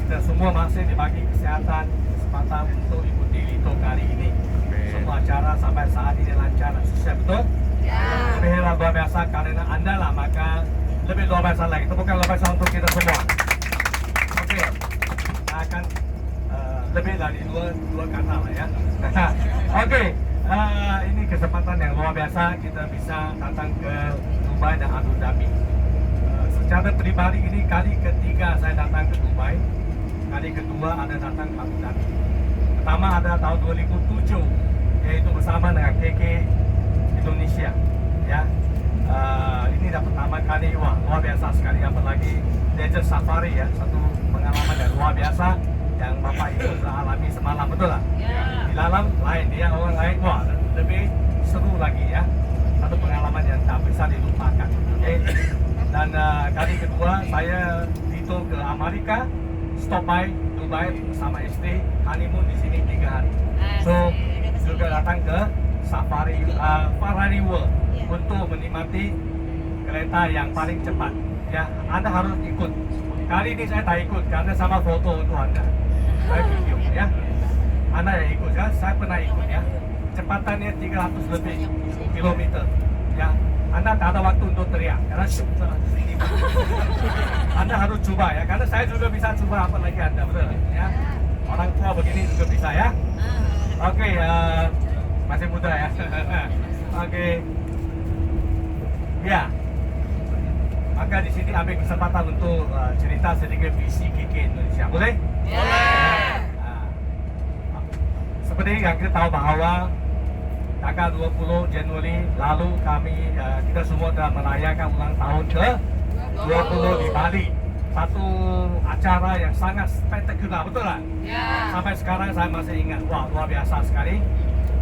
kita semua masih dibagi kesehatan, kesempatan untuk ikuti Lito kali ini. Semua acara sampai saat ini lancar dan sukses, betul? Ya. Lebih luar biasa karena Anda lah, maka lebih luar biasa lagi. Tepukan luar biasa untuk kita semua. Oke, akan lebih dari dua kata lah ya. Oke, ini kesempatan yang luar biasa kita bisa datang ke Dubai dan Abu Dhabi. Secara pribadi ini kali ketiga saya datang ke Dubai, kali kedua ada datang ke Abu Dhabi. Pertama ada tahun 2007, yaitu bersama dengan KK Indonesia. Ya, ini dah pertama kali, wah luar biasa sekali. Apalagi Desert Safari ya, satu pengalaman yang luar biasa yang Bapak Ibu sudah alami semalam, betul lah? Ya. Di dalam lain, dia orang lain, wah lebih seru lagi ya. Satu pengalaman yang tak bisa dilupakan. Okay? Dan kali kedua saya itu ke Amerika, stop by Dubai bersama istri, honeymoon di sini 3 hari. So juga datang ke Safari Ferrari World untuk menikmati kereta yang paling cepat. Ya, Anda harus ikut. Kali ini saya tak ikut karena sama foto untuk Anda. Saya video ya. Anda yang ikut ya, saya pernah ikut ya. Kecepatannya 300 lebih kilometer. Ya, Anda tak ada waktu untuk teriak karena Anda harus coba ya, karena saya juga bisa coba, apalagi Anda, betul ya. Orang tua begini juga bisa ya. Oke, masih muda ya. Oke. Ya. Maka di sini ambil kesempatan untuk cerita sedikit visi KK Indonesia. Boleh? Boleh. Seperti yang kita tahu bahwa tanggal 20 Januari lalu kita semua telah merayakan ulang tahun ke 20 di Bali. Satu acara yang sangat spektakuler, betul tak? Ya. Sampai sekarang saya masih ingat, wah luar biasa sekali.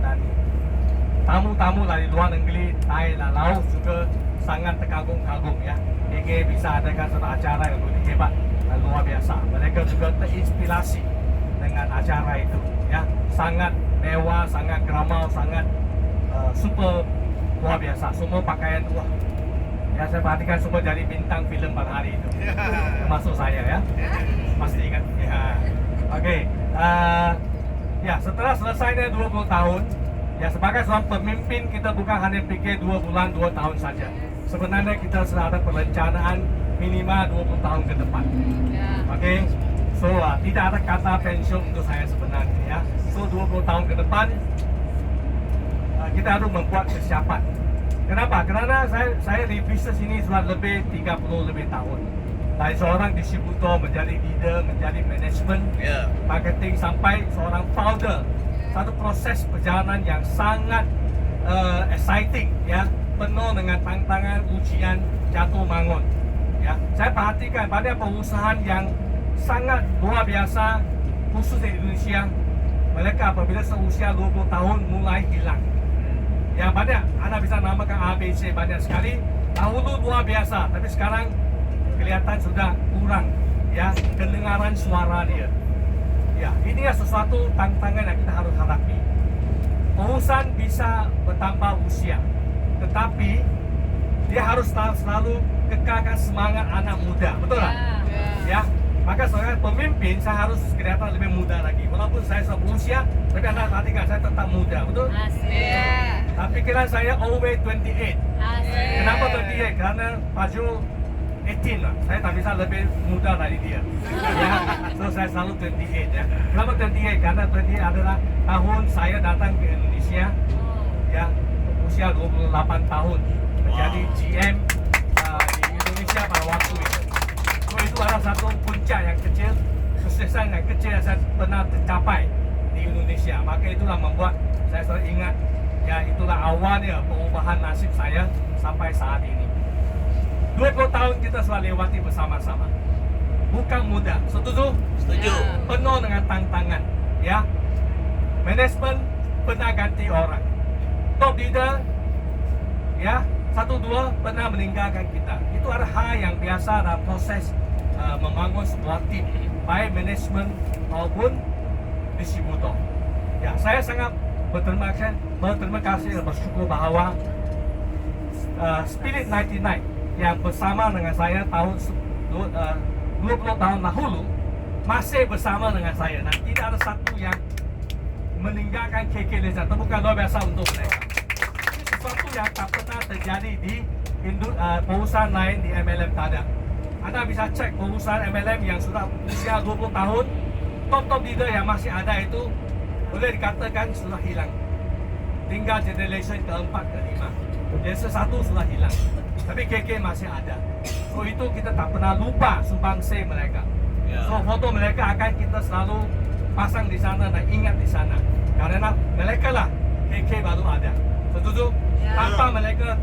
Dan tamu-tamu dari luar negeri, Thai dan Laos juga sangat terkagum-kagum ya. KK bisa adakan satu acara yang lebih hebat dan luar biasa. Mereka juga terinspirasi dengan acara itu ya. Sangat mewah, sangat gramal, sangat super luar biasa. Semua pakaian wah. Ya, saya perhatikan semua jadi bintang filem pada hari itu. Termasuk saya ya. Pasti kan? Ya. Oke. Ya, setelah selesainya 20 tahun, ya sebagai seorang pemimpin kita bukan hanya pikir 2 bulan, 2 tahun saja. Sebenarnya kita sudah ada perencanaan minimal 20 tahun ke depan. Oke. So, tidak ada kata pensiun untuk saya sebenarnya ya. So, 20 tahun ke depan kita harus membuat persiapan. Kenapa? Karena saya di bisnis ini sudah lebih 30 lebih tahun. Dari seorang distributor menjadi leader, menjadi manajemen, marketing sampai seorang founder. Satu proses perjalanan yang sangat exciting ya, penuh dengan tantangan, ujian, jatuh bangun. Ya, saya perhatikan banyak perusahaan yang sangat luar biasa, khusus di Indonesia. Mereka apabila seusia 20 tahun mulai hilang. Ya banyak, Anda bisa namakan ABC banyak sekali. Dahulu luar biasa, tapi sekarang kelihatan sudah kurang ya kedengaran suara dia. Ya, ini sesuatu tantangan yang kita harus hadapi. Perusahaan bisa bertambah usia, tetapi dia harus selalu kekalkan semangat anak muda, betul tak? Ya, maka sebagai pemimpin saya harus kelihatan lebih muda lagi. Walaupun saya sudah berusia, tapi Anda perhatikan saya tetap muda, betul? Asik. Tapi kira saya always 28. Asik. Kenapa 28? Karena Paju 18 lah. Saya tak bisa lebih muda dari dia. Ya, so saya selalu 28 ya. Kenapa 28? Karena 28 adalah tahun saya datang ke Indonesia. Ya, usia 28 tahun menjadi GM di Indonesia pada waktu itu. So itu adalah satu puncak yang kecil, kesuksesan yang kecil yang saya pernah tercapai di Indonesia. Maka itulah membuat saya selalu ingat, ya itulah awalnya perubahan nasib saya sampai saat ini. 20 tahun kita sudah lewati bersama-sama. Bukan mudah, setuju? Setuju. Penuh dengan tantangan, ya. Manajemen pernah ganti orang. Top leader, ya, 1-2 pernah meninggalkan kita. Itu adalah hal yang biasa dalam proses membangun sebuah tim, baik manajemen maupun distributor. Ya, saya sangat berterima kasih dan bersyukur bahwa Spirit 99 yang bersama dengan saya tahun 20 tahun dahulu masih bersama dengan saya dan tidak ada satu yang meninggalkan KK Lezat. Tepukan luar biasa untuk mereka. Ini sesuatu yang tak pernah terjadi di perusahaan lain di MLM tak ada. Anda bisa cek perusahaan MLM yang sudah usia 20 tahun, top leader yang masih ada itu boleh dikatakan sudah hilang. Tinggal generation keempat, kelima. Yang sesatu sudah hilang. Tapi KK masih ada. So itu kita tak pernah lupa sumbangsi mereka. So foto mereka akan kita selalu pasang di sana dan ingat di sana. Karena mereka lah KK baru ada. Setuju? Tanpa mereka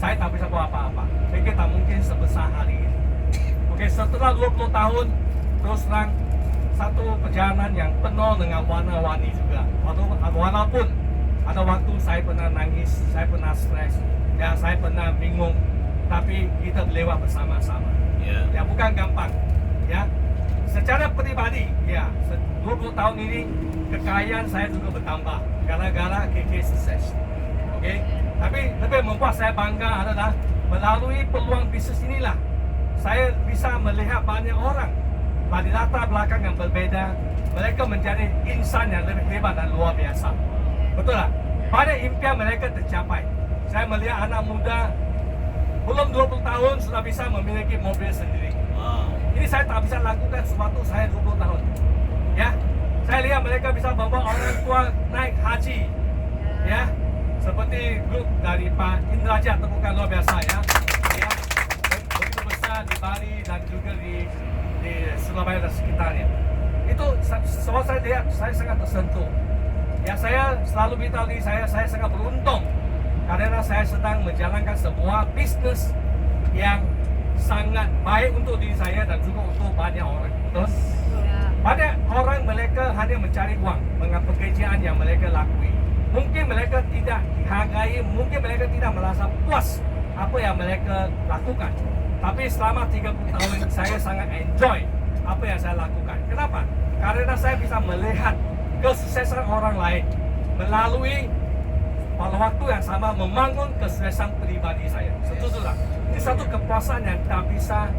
saya tak bisa buat apa-apa. KK tak mungkin sebesar hari ini. Oke, setelah 20 tahun terus terang satu perjalanan yang penuh dengan warna-warni juga. Walaupun ada waktu saya pernah nangis, saya pernah stres, ya saya pernah bingung, tapi kita berlewat bersama-sama. Ya bukan gampang. Ya, secara pribadi, ya 20 tahun ini kekayaan saya juga bertambah gara-gara KK sukses. Oke, tapi lebih membuat saya bangga adalah melalui peluang bisnis inilah saya bisa melihat banyak orang dari latar belakang yang berbeda, mereka menjadi insan yang lebih hebat dan luar biasa. Betul tak? Pada impian mereka tercapai. Saya melihat anak muda belum 20 tahun sudah bisa memiliki mobil sendiri. Ini saya tak bisa lakukan sesuatu saya 20 tahun. Ya, saya lihat mereka bisa membawa orang tua naik haji. Ya, seperti grup dari Pak Indrajat, tepukan luar biasa ya. Ya, begitu besar di Bali dan juga di Surabaya dan sekitarnya. Itu semua saya lihat, saya sangat tersentuh. Ya, saya selalu bilang diri saya sangat beruntung karena saya sedang menjalankan sebuah bisnis yang sangat baik untuk diri saya dan juga untuk banyak orang. Betul? Banyak orang mereka hanya mencari uang dengan pekerjaan yang mereka lakui. Mungkin mereka tidak dihargai, mungkin mereka tidak merasa puas apa yang mereka lakukan. Tapi selama 30 tahun saya sangat enjoy apa yang saya lakukan. Kenapa? Karena saya bisa melihat kesuksesan orang lain melalui pada waktu yang sama membangun kesuksesan pribadi saya. Setuju tak? Ini satu kepuasan yang tak bisa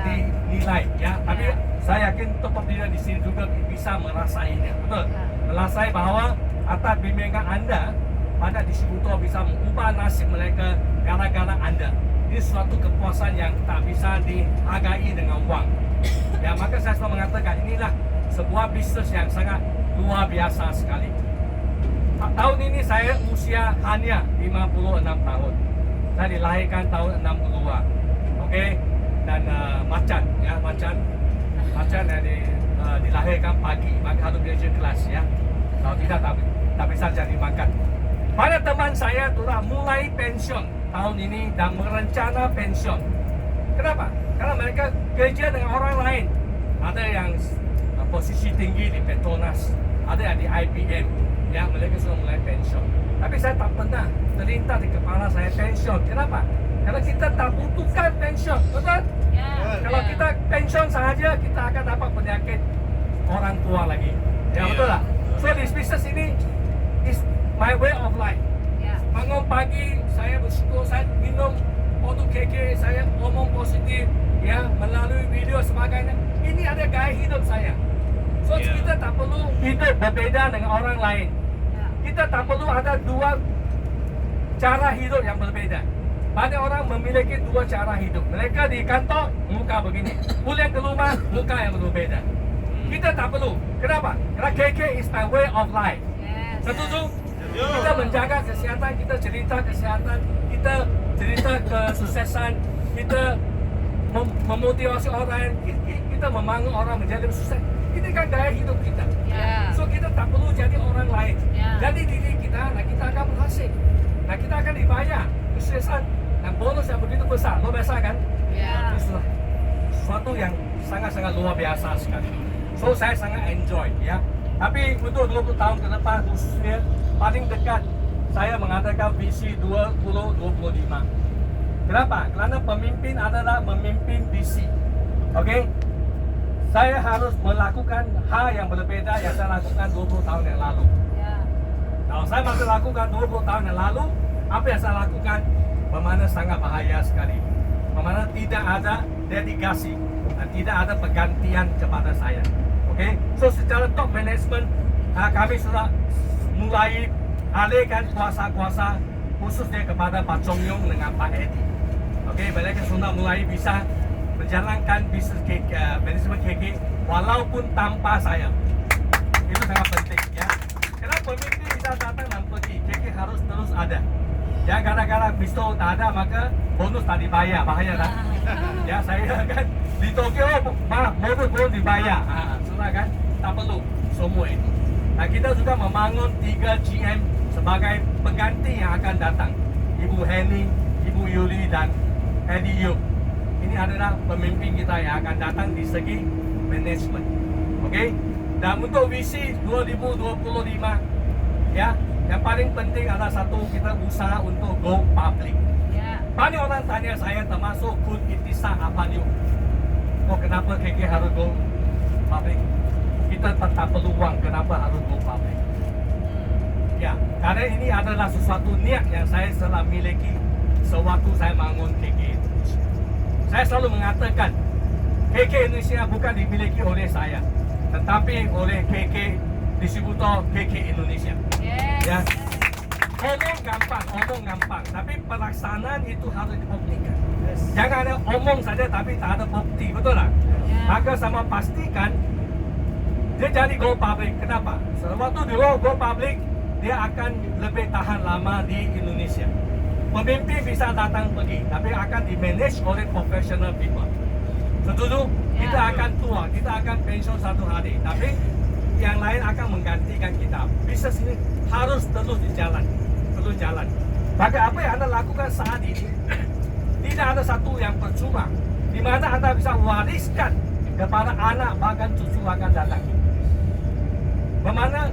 dinilai, ya. Tapi saya yakin top leader di sini juga bisa merasainya. Betul? Merasai bahwa atas bimbingan Anda, pada distributor bisa mengubah nasib mereka gara-gara Anda. Ini suatu kepuasan yang tak bisa dihargai dengan uang. Ya, maka saya selalu mengatakan inilah sebuah bisnis yang sangat luar biasa sekali. Tahun ini saya usia hanya 56 tahun. Saya dilahirkan tahun 62. Oke, dan macan yang dilahirkan pagi, maka harus belajar kelas ya. Kalau tidak tak bisa jadi makan. Pada teman saya telah mulai pensiun tahun ini dan merencana pensiun. Kenapa? Karena mereka kerja dengan orang lain. Ada yang posisi tinggi di Petronas, ada yang di IBM. Ya, mereka sudah mulai pensiun. Tapi saya tak pernah terlintas di kepala saya pensiun. Kenapa? Karena kita tak butuhkan pensiun, betul? Kalau kita pensiun sahaja, kita akan dapat penyakit orang tua lagi. Ya, betul tak? So, this business ini is my way of life. Bangun pagi, saya bersyukur, saya minum produk KK, saya ngomong positif, ya, melalui video sebagainya. Ini ada gaya hidup saya. So, kita tak perlu hidup berbeda dengan orang lain. Kita tak perlu ada dua cara hidup yang berbeda. Banyak orang memiliki dua cara hidup. Mereka di kantor, muka begini. Pulang ke rumah, muka yang berbeda. Kita tak perlu. Kenapa? Karena KK is my way of life. Setuju? Kita menjaga kesehatan, kita cerita kesehatan, kita cerita kesuksesan, kita memotivasi orang, kita membangun orang menjadi sukses. Ini kan gaya hidup kita. So kita tak perlu jadi orang lain. Jadi diri kita, nah kita akan berhasil. Nah kita akan dibayar kesuksesan dan bonus yang begitu besar. Luar biasa kan? Itu sesuatu yang sangat-sangat luar biasa sekali. So saya sangat enjoy ya. Tapi untuk 20 tahun ke depan khususnya paling dekat saya mengatakan visi 2025. Kenapa? Karena pemimpin adalah memimpin visi. Oke? Saya harus melakukan hal yang berbeda yang saya lakukan 20 tahun yang lalu. Kalau saya masih lakukan 20 tahun yang lalu, apa yang saya lakukan? Bagaimana sangat bahaya sekali. Bagaimana tidak ada dedikasi dan tidak ada pergantian kepada saya. Okey, so secara top management kami sudah mulai alihkan kuasa-kuasa khususnya kepada Pak Chong Yong dengan Pak Eddie. Okey, mereka sudah mulai bisa menjalankan bisnes manajemen KK walaupun tanpa saya. Itu sangat penting ya. Karena pemimpin bisa datang dan pergi, KK harus terus ada. Ya, gara-gara pistol tak ada maka bonus tak dibayar, bahaya tak? Ya, saya kan di Tokyo mobil belum dibayar. Sudah kan? Tak perlu semua itu. Nah, kita juga membangun 3 GM sebagai pengganti yang akan datang. Ibu Henny, Ibu Yuli dan Eddie Yu. Ini adalah pemimpin kita yang akan datang di segi manajemen. Okey? Dan untuk visi 2025 ya, yang paling penting adalah satu, kita usaha untuk go public. Ya. Banyak orang tanya saya termasuk Kun Ittisa Apanyu. Oh, kenapa KK harus go public? Kita tak perlu uang, kenapa harus go public? Ya, karena ini adalah sesuatu niat yang saya telah miliki sewaktu saya bangun KK Indonesia. Saya selalu mengatakan KK Indonesia bukan dimiliki oleh saya, tetapi oleh KK distributor KK Indonesia. Yes. Ya, omong gampang, tapi pelaksanaan itu harus dibuktikan. Jangan ada omong saja tapi tak ada bukti, betul tak? Ya. Maka sama pastikan dia jadi go public. Kenapa? Sewaktu dia go public, dia akan lebih tahan lama di Indonesia. Pemimpin bisa datang pergi, tapi akan di-manage oleh professional people. Setuju? Ya. Kita akan tua, kita akan pensiun satu hari, tapi yang lain akan menggantikan kita. Bisnes ini harus terus jalan. Maka apa yang Anda lakukan saat ini tidak ada satu yang percuma, di mana Anda bisa wariskan kepada anak bahkan cucu akan datang. Bagaimana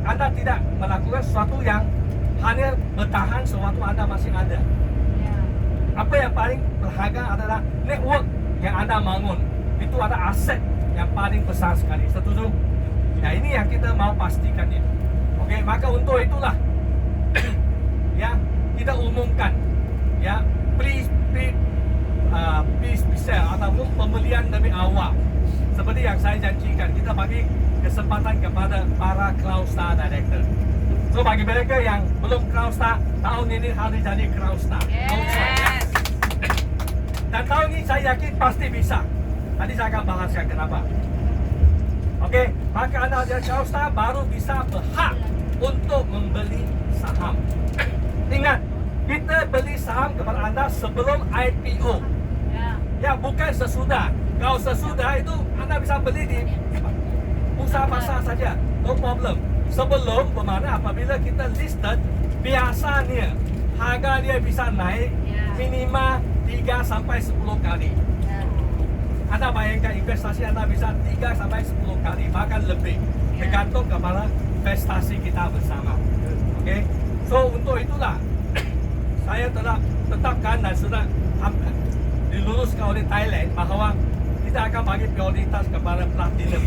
Anda tidak melakukan sesuatu yang hanya bertahan sewaktu Anda masih ada. Ya. Apa yang paling berharga adalah network yang Anda bangun. Itu ada aset yang paling besar sekali. Setuju? Nah, ini yang kita mau pastikan itu. Okey, maka untuk itulah ya, kita umumkan ya, please sell ataupun pembelian lebih awal. Seperti yang saya janjikan, kita bagi kesempatan kepada para Cloud Star Director. So bagi mereka yang belum Cloud Star, tahun ini harus jadi Cloud Star. Yes. Dan tahun ini saya yakin pasti bisa. Nanti saya akan bahaskan kenapa. Okey, maka Anda jadi Cloud Star baru bisa berhak untuk membeli saham. Ingat, kita beli saham kepada Anda sebelum IPO. Ya. Ya, bukan sesudah. Kalau sesudah itu Anda bisa beli di bursa pasar saja, no problem. Sebelum, bermakna apabila kita listed, biasanya harga dia bisa naik minimal 3 sampai 10 kali. Ya. Anda bayangkan investasi Anda bisa 3 sampai 10 kali, bahkan lebih, tergantung kepada investasi kita bersama. Okey, so untuk itulah saya telah tetapkan dan sudah diluluskan oleh Thailand bahawa kita akan bagi prioritas kepada platinum.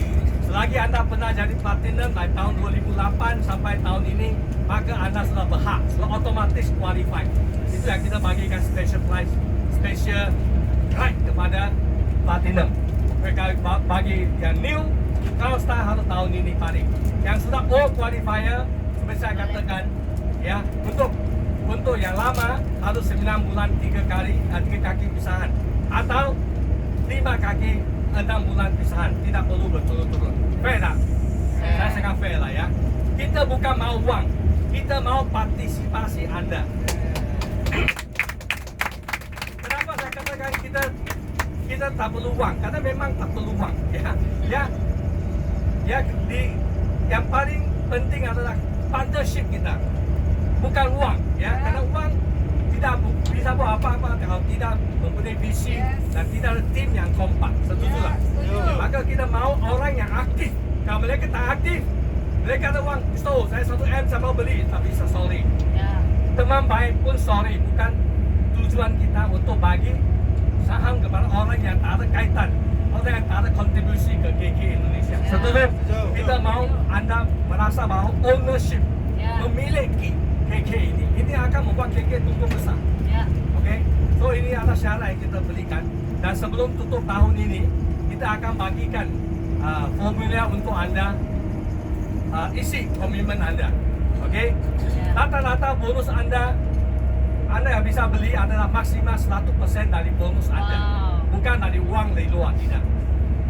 Selagi Anda pernah jadi platinum dari tahun 2008 sampai tahun ini, maka Anda sudah berhak, sudah otomatis qualified. Itu yang kita bagikan special price, special right kepada platinum. Mereka bagi yang new, Cloud Star harus tahun ini paling. Yang sudah all qualifier, seperti saya katakan, ya, untuk yang lama harus 9 bulan 3 kaki pisahan, atau 5 kaki 6 bulan pisahan, tidak perlu berturut-turut. Fair tak? Saya sangat fair lah ya. Kita bukan mau uang, kita mau partisipasi Anda. Kenapa saya katakan kita tak perlu uang? Karena memang tak perlu uang. Yang paling penting adalah partnership kita, bukan uang. Ya, karena uang tidak bisa buat apa-apa kalau tidak mempunyai visi dan tidak ada tim yang kompak. Setuju lah? Maka kita mau orang yang aktif. Kalau mereka tak aktif, mereka ada uang, so saya 1M saya mau beli, tapi sorry. Ya. Teman baik pun sorry, bukan tujuan kita untuk bagi saham kepada orang yang tak ada kaitan, orang yang tak ada kontribusi ke KK Indonesia. Setuju? Kita mau Anda merasa bahawa ownership, memiliki KK ini. Ini akan membuat KK tumbuh besar. Ya. Okey, so ini adalah syarat yang kita berikan. Dan sebelum tutup tahun ini, kita akan bagikan formula untuk anda isi komitmen anda. Okey? Rata-rata bonus anda yang bisa beli adalah maksimal 100% dari bonus anda. Wow. Bukan dari uang dari luar, tidak.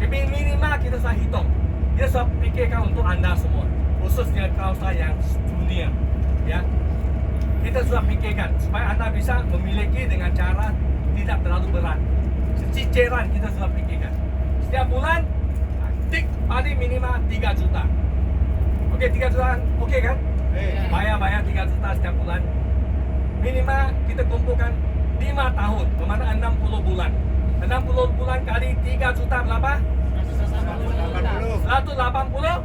Tapi minimal kita sudah hitung. Kita sudah fikirkan untuk anda semua, khususnya kawasan yang dunia. Ya, kita sudah fikirkan supaya anda bisa memiliki dengan cara tidak terlalu berat. Cicilan kita sudah fikirkan. Setiap bulan, tik paling minimal 3 juta. Okey, 3 juta, okey kan? Bayar 3 juta setiap bulan. Minimal kita kumpulkan 5 tahun, bermakna 60 bulan. 60 bulan kali 3 juta berapa? 180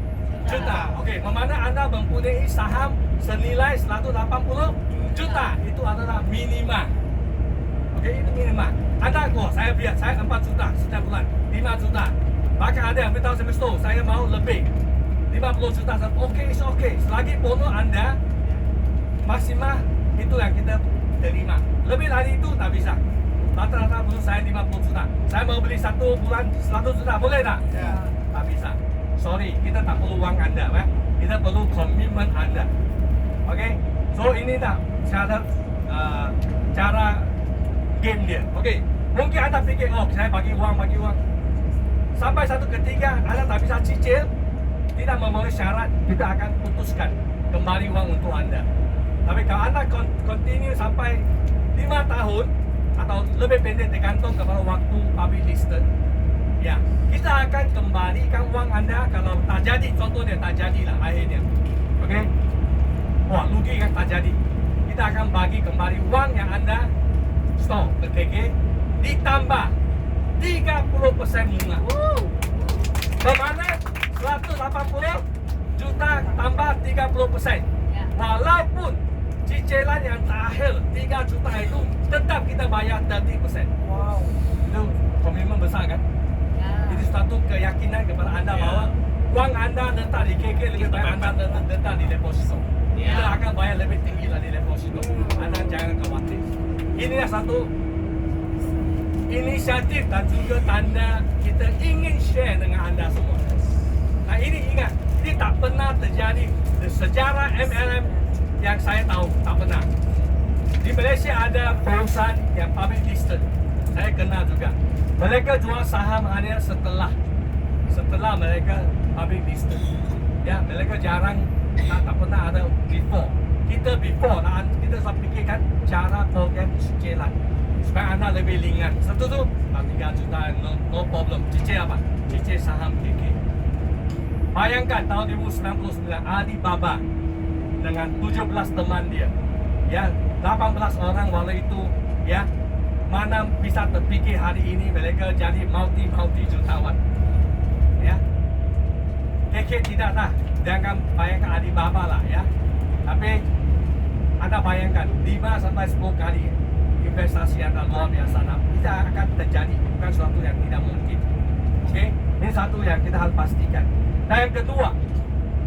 juta. Okey, bermakna anda mempunyai saham senilai 180 juta. Itu adalah minimal. Okey, itu minimal. Anda saya biar saya 4 juta setiap bulan, 5 juta. Bahkan ada yang beritahu semester saya mau lebih 50 juta. Okey, it's okey. Selagi bonus anda maksimal itu yang kita terima. Lebih dari itu tak bisa. Rata-rata bonus saya 50 juta. Saya mau beli 1 bulan 100 juta, boleh tak? Ya. Tak bisa. Sorry, kita tak perlu uang anda, ya. Kita perlu komitmen anda. Okey. So ini tak cara game dia. Okey. Mungkin anda fikir, oh saya bagi uang. Sampai satu ketika anda tak bisa cicil, tidak memenuhi syarat, kita akan putuskan kembali uang untuk anda. Tapi kalau anda continue sampai 5 tahun atau lebih pendek tergantung kepada waktu public listed, ya, kita akan kembalikan uang anda kalau tak jadi, contohnya tak jadilah akhirnya. Okey? Wah, rugi kan tak jadi. Kita akan bagi kembali uang yang anda store ke KK ditambah 30% bunga. Bermakna 180 juta tambah 30%. Ya. Walaupun cicilan yang terakhir 3 juta itu tetap kita bayar 30%. Wow. Itu komitmen besar kan? Ya. Itu satu keyakinan kepada anda bahwa uang anda letak di KK lebih baik anda letak di deposito. Kita akan bayar lebih tinggi lah di deposito. Anda jangan khawatir. Inilah satu inisiatif dan juga tanda kita ingin share dengan anda semua. Nah ini ingat, ini tak pernah terjadi di sejarah MLM yang saya tahu, tak pernah. Di Malaysia ada perusahaan yang public listed, saya kenal juga. Mereka jual saham hanya setelah mereka public listed. Ya, mereka jarang, tak pernah ada before. Kita before, kita sudah fikirkan cara program cicilan supaya anda lebih ringan. Setuju? 3 juta, no problem. Cicil apa? Cicil saham KK. Bayangkan tahun 1999 Alibaba dengan 17 teman dia, ya, 18 orang waktu itu, ya, mana bisa terfikir hari ini mereka jadi multi jutawan, ya. KK tidak lah, jangan bayangkan Alibaba lah, ya. Tapi anda bayangkan 5 sampai 10 kali investasi anda luar biasa. Tidak akan terjadi, bukan sesuatu yang tidak mungkin. Okey, ini satu yang kita harus pastikan. Dan yang kedua,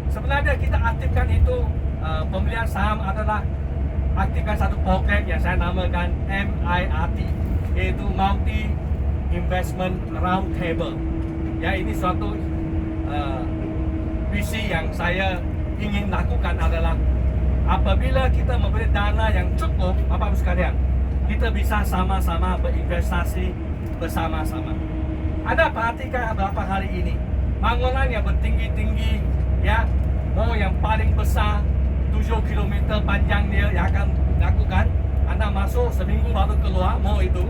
sebenarnya kita aktifkan itu pembelian saham adalah aktifkan satu program yang saya namakan MIRT, iaitu Multi Investment Round Table. Ya, ini suatu visi yang saya ingin lakukan adalah apabila kita memberi dana yang cukup, Bapak-Ibu sekalian, kita bisa sama-sama berinvestasi bersama-sama. Anda perhatikan beberapa hari ini, bangunan yang bertinggi-tinggi, ya, mall yang paling besar, 7 km panjang dia yang akan lakukan. Anda masuk seminggu baru keluar mall itu,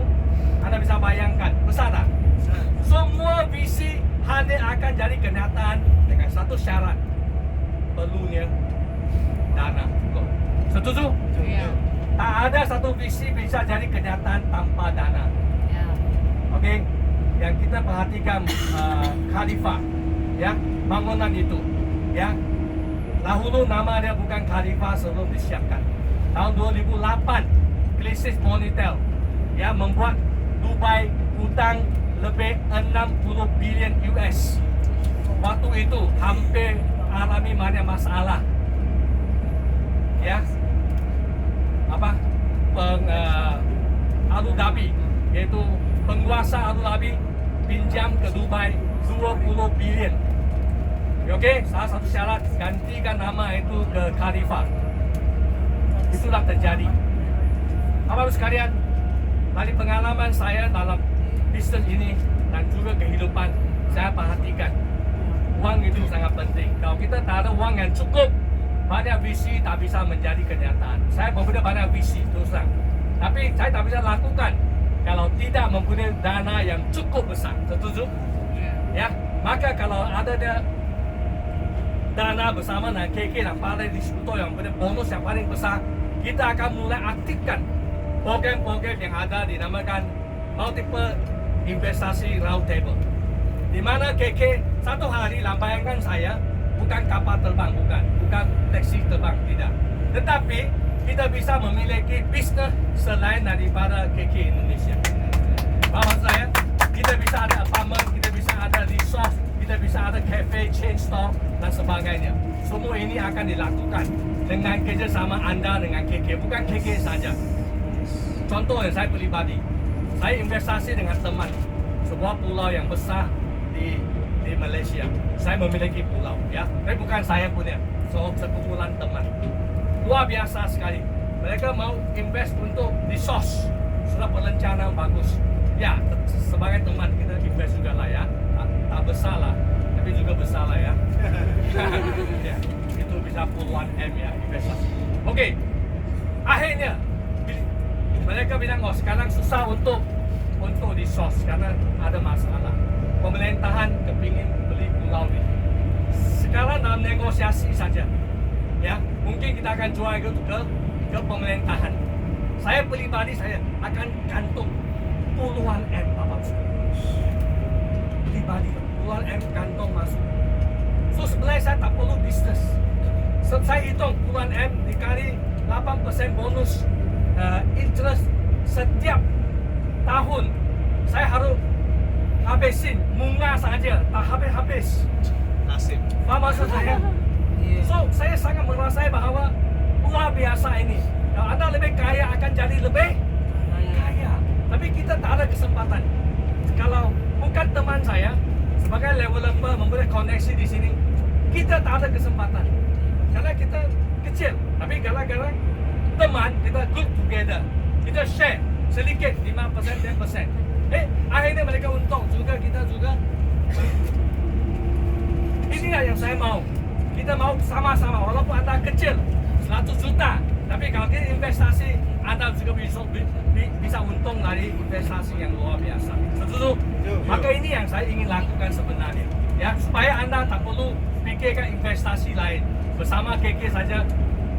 anda bisa bayangkan, besar tak? Semua visi hanya akan jadi kenyataan dengan satu syarat, perlunya dana. Setuju? Ya. Tak ada satu visi bisa jadi kenyataan tanpa dana. Ya. Okey, yang kita perhatikan Khalifah, ya, bangunan itu, ya, dahulu nama dia bukan Khalifah sebelum disiapkan. Tahun 2008 krisis moneter, ya, membuat Dubai hutang lebih 60 bilion US. Waktu itu hampir alami banyak masalah, ya. Abu Dhabi, iaitu penguasa Abu Dhabi pinjam ke Dubai 20 bilion. Okey, salah satu syarat gantikan nama itu ke Khalifah. Itulah terjadi. Bapak-Ibu sekalian, dari pengalaman saya dalam bisnes ini dan juga kehidupan, saya perhatikan wang itu sangat penting. Kalau kita tak ada wang yang cukup, banyak visi tak bisa menjadi kenyataan. Saya mempunyai banyak visi terus terang, tapi saya tak bisa lakukan kalau tidak mempunyai dana yang cukup besar. Setuju? Ya, maka kalau ada dana bersama dengan KK dan para distributor yang punya bonus yang paling besar, kita akan mulai aktifkan program-program yang ada dinamakan multiple investasi round table, di mana KK satu hari dalam bayangan saya bukan kapal terbang, bukan taksi terbang, tidak, tetapi kita bisa memiliki bisnes selain daripada KK Indonesia. Maksud saya, kita bisa ada apartment, kita bisa ada resort, kita bisa ada cafe, chain store dan sebagainya. Semua ini akan dilakukan dengan kerjasama anda dengan KK, bukan KK saja. Contoh yang saya pribadi, saya investasi dengan teman sebuah pulau yang besar di Malaysia. Saya memiliki pulau, ya, tapi bukan saya punya, sekumpulan teman. Luar biasa sekali. Mereka mau invest untuk resource, sudah perencanaan bagus. Ya, sebagai teman kita invest juga lah, ya. Tak besar lah, tapi juga besar lah, ya. Ya, itu bisa puluhan M, ya, investasi. Okey, akhirnya mereka bilang, oh sekarang susah untuk resource karena ada masalah. Pemerintahan kepingin beli pulau ini. Sekarang dalam negosiasi saja, ya, mungkin kita akan jual itu ke pemerintahan. Saya pribadi saya akan kantung puluhan M, Bapak pribadi, puluhan M kantong masuk. So sebenarnya saya tak perlu bisnes. Saya hitung puluhan M dikali 8% bonus interest setiap tahun. Saya harus habisin bunga saja, tak habis-habis. Nasib. Faham maksud saya? So saya sangat merasai bahawa luar biasa ini. Kalau anda lebih kaya akan jadi lebih kaya. Tapi kita tak ada kesempatan. Kalau bukan teman saya sebagai developer memberi koneksi di sini, kita tak ada kesempatan. Karena kita kecil. Tapi gara-gara teman kita good together, kita share sedikit 5%, 10%. Akhirnya mereka untung juga, kita juga. Inilah yang saya mau. Kita mau sama-sama, walaupun anda kecil 100 juta, tapi kalau kita investasi, anda juga bisa untung dari investasi yang luar biasa. Setuju? Maka ini yang saya ingin lakukan sebenarnya, ya, supaya anda tak perlu pikirkan investasi lain. Bersama KK saja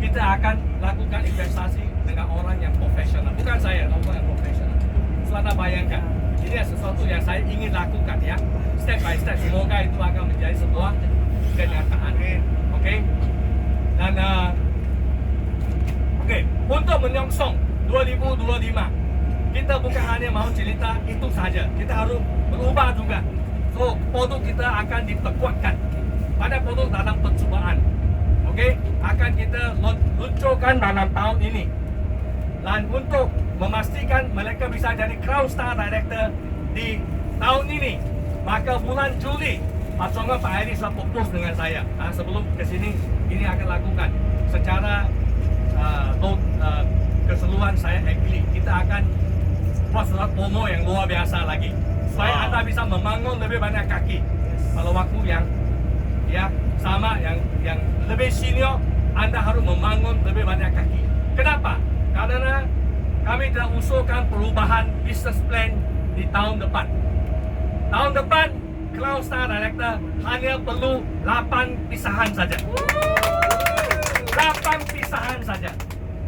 kita akan lakukan investasi dengan orang yang profesional, bukan saya, orang yang profesional. So anda bayangkan, ini sesuatu yang saya ingin lakukan, ya, step by step. Semoga itu akan menjadi sebuah kenyataan. Okey. Dan okey, untuk menyongsong 2025, kita bukan hanya mau cerita itu saja, kita harus berubah juga. So produk kita akan diperkuatkan pada produk dalam percubaan. Okey, akan kita luncurkan dalam tahun ini. Dan untuk memastikan mereka bisa jadi Crown Star Director di tahun ini, maka bulan Juli Pak Chongga, Pak Airi sudah propose dengan saya. Sebelum ke sini, ini akan lakukan secara keseluruhan. Saya agree, kita akan buat surat promo yang luar biasa lagi, supaya anda bisa membangun lebih banyak kaki pada waktu yang, ya, sama yang lebih senior. Anda harus membangun lebih banyak kaki. Kenapa? Karena kami telah usulkan perubahan business plan di tahun depan. Tahun depan Crown Star Director hanya perlu 8 pisahan saja. 8 pisahan saja.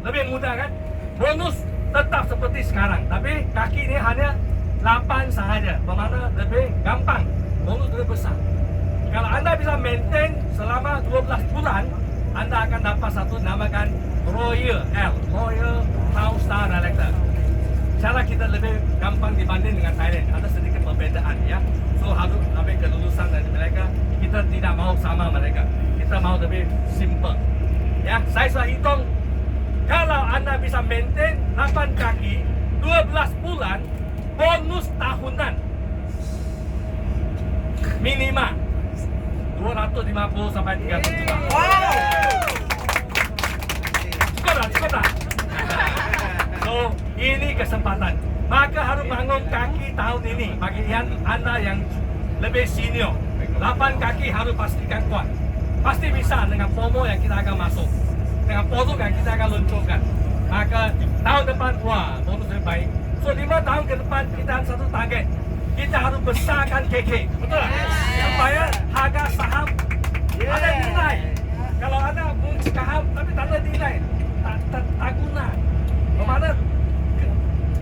Lebih mudah kan? Bonus tetap seperti sekarang, tapi kaki ini hanya 8 sahaja. Bermakna lebih gampang, bonus lebih besar. Kalau anda bisa maintain selama 12 bulan, anda akan dapat satu namakan Royal Crown Star Director. Cara kita lebih gampang dibanding dengan Thailand. Ada sedikit perbezaan, ya. So harus lebih kelulusan dari mereka. Kita tidak mau sama mereka. Kita mau lebih simple. Ya, saya sudah hitung. Kalau anda bisa maintain 8 kaki 12 bulan, bonus tahunan minimal 250 sampai 300 juta. Cukup tak? So, ini kesempatan. Maka harus bangun kaki tahun ini. Bagi anda yang lebih senior, 8 kaki harus pastikan kuat. Pasti bisa dengan FOMO yang kita akan masuk, dengan produk yang kita akan luncurkan. Maka tahun depan, wah, bonus lebih baik. So, 5 tahun ke depan kita ada satu target. Kita harus besarkan KK, betul tak? Supaya harga saham ada nilai. Kalau anda bunyi saham tapi tak ada nilai, tak guna. Bermakna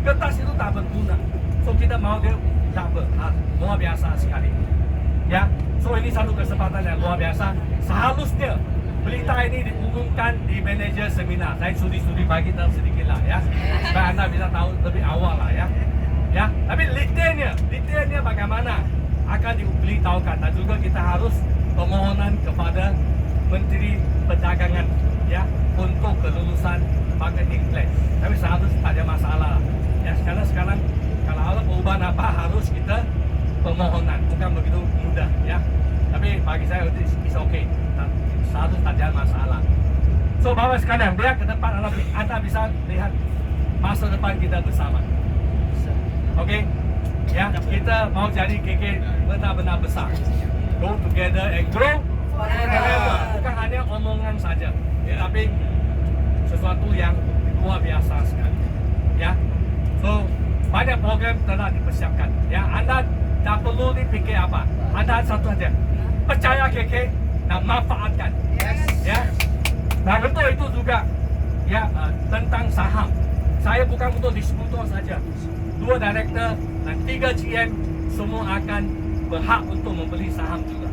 kertas itu tak berguna. So kita mau dia double, luar biasa sekali. Ya, so ini satu kesempatan yang luar biasa. Seharusnya berita ini diumumkan di manajer seminar. Saya studi bagi tahu sedikit lah ya, supaya anda bisa tahu lebih awal lah ya. Ya, tapi detailnya bagaimana akan diberitahukan, dan juga kita harus permohonan kepada Menteri Perdagangan ya untuk kelulusan marketing plan. Tapi seharusnya tak ada masalah ya. Sekarang kalau ada perubahan apa harus kita permohonan, bukan begitu mudah ya. Tapi bagi saya it's okay, seharusnya tak ada masalah. So bapak sekalian, biar ke depan anda bisa lihat masa depan kita bersama. Oke, ya kita mau jadi KK benar-benar besar. Go together and grow forever. Bukan hanya omongan saja, tapi sesuatu yang luar biasa sekali. Ya, so banyak program telah dipersiapkan. Ya, anda tak perlu dipikir apa. Anda satu saja, percaya KK dan manfaatkan. Ya, nah untuk itu juga ya tentang saham. Saya bukan untuk distributor saja. 2 director dan 3 GM semua akan berhak untuk membeli saham juga.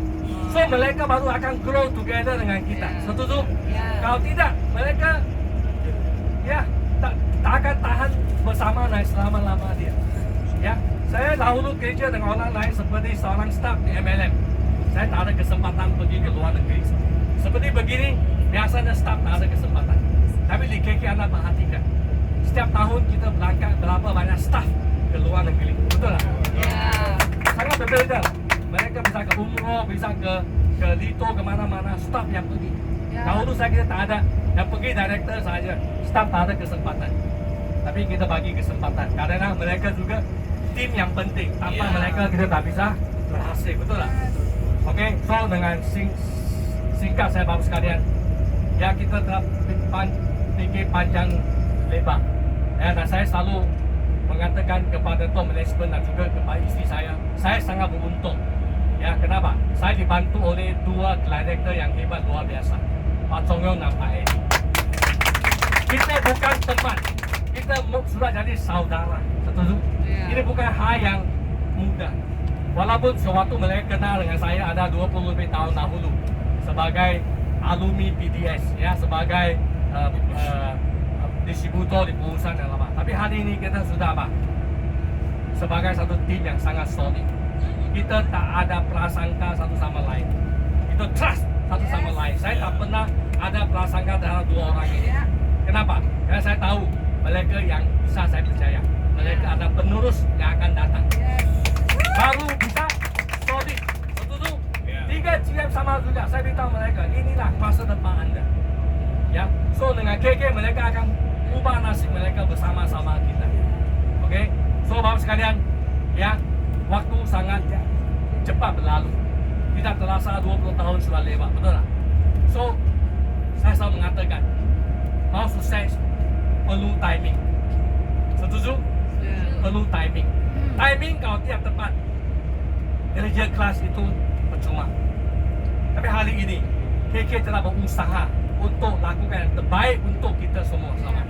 So mereka baru akan grow together dengan kita. Setuju? Kalau tidak, mereka ya tak akan tahan bersama selama-lama dia. Ya, saya dahulu kerja dengan orang lain seperti seorang staff di MLM. Saya tak ada kesempatan pergi ke luar negeri. Seperti begini, biasanya staff tak ada kesempatan. Tapi di KK anda perhatikan, setiap tahun kita berangkat berapa banyak staff ke luar negeri, betul tak? Sangat berbeza. Mereka bisa ke umroh, bisa ke Lito, ke mana-mana, staff yang pergi. Dahulu saya kita tak ada, yang pergi director saja, staff tak ada kesempatan. Tapi kita bagi kesempatan, karena mereka juga tim yang penting. Tanpa mereka kita tak bisa berhasil, betul tak? Oke, so dengan singkat saya bapak sekalian, ya kita telah fikir panjang lebar. Ya, dan saya selalu mengatakan kepada top management dan juga kepada isteri saya sangat beruntung. Ya, kenapa? Saya dibantu oleh 2 director yang hebat luar biasa, Pak Chong Yong dan Pak Eddie. Kita bukan teman, kita sudah jadi saudara. Setuju? Ini bukan hal yang mudah. Walaupun sewaktu mereka kenal dengan saya ada 20 lebih tahun dahulu sebagai alumni PDS, ya, sebagai distributor di perusahaan yang lama. Tapi hari ini kita sudah apa? Sebagai satu tim yang sangat solid. Kita tak ada prasangka satu sama lain. Kita trust satu sama lain. Saya tak pernah ada prasangka terhadap 2 orang ini. Kenapa? Karena saya tahu mereka yang bisa saya percaya. Mereka ada penerus yang akan datang. Baru bisa solid. Betul-betul. 3 GM sama juga. Saya beritahu mereka, inilah masa depan anda. Ya, so dengan KK mereka akan ubah nasib mereka bersama-sama kita. Oke, so bapak sekalian, ya, waktu sangat cepat berlalu. Tidak terasa 20 tahun sudah lewat, betul tak? So, saya selalu mengatakan, mau sukses perlu timing. Setuju? Perlu timing. Timing kalau tiap tepat, kerja kelas itu percuma. Tapi hari ini, KK telah berusaha untuk lakukan yang terbaik untuk kita semua sama.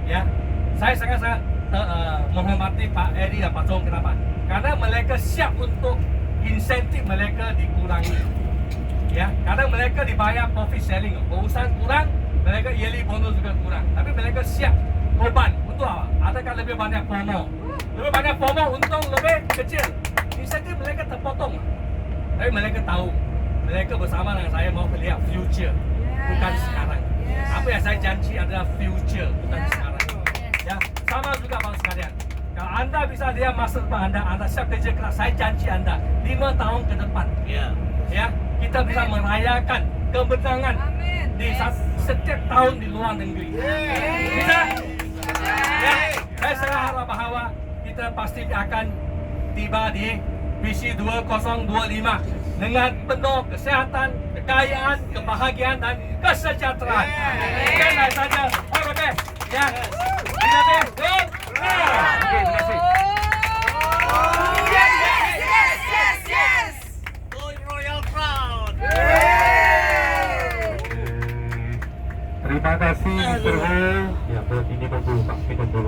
Ya, saya sangat-sangat menghormati Pak Eddie dan Pak Chong. Kenapa? Karena mereka siap untuk insentif mereka dikurangi. Ya, kadang mereka dibayar profit sharing, perusahaan kurang, mereka yearly bonus juga kurang. Tapi mereka siap korban untuk apa? Adakah lebih banyak promo? Lebih banyak promo, untung lebih kecil. Insentif mereka terpotong. Tapi mereka tahu, mereka bersama dengan saya mau melihat future, bukan sekarang. Apa yang saya janji adalah future, bukan sekarang. Ya, sama juga bang sekalian. Kalau anda bisa lihat masa depan anda siap kerja keras. Saya janji anda 5 tahun ke depan, ya, kita bisa merayakan kemenangan Amin. di setiap tahun di luar negeri. Bisa? Ya, saya sangat harap bahwa kita pasti akan tiba di visi 2025 dengan penuh kesehatan, kekayaan, kebahagiaan dan kesejahteraan. Oke, nah saja. Oke, ya. Kita go. Oke, terima kasih. Yes. Royal Crown. Terima kasih Mr. Ho. Ya, buat ini memburu Pak, kita dulu.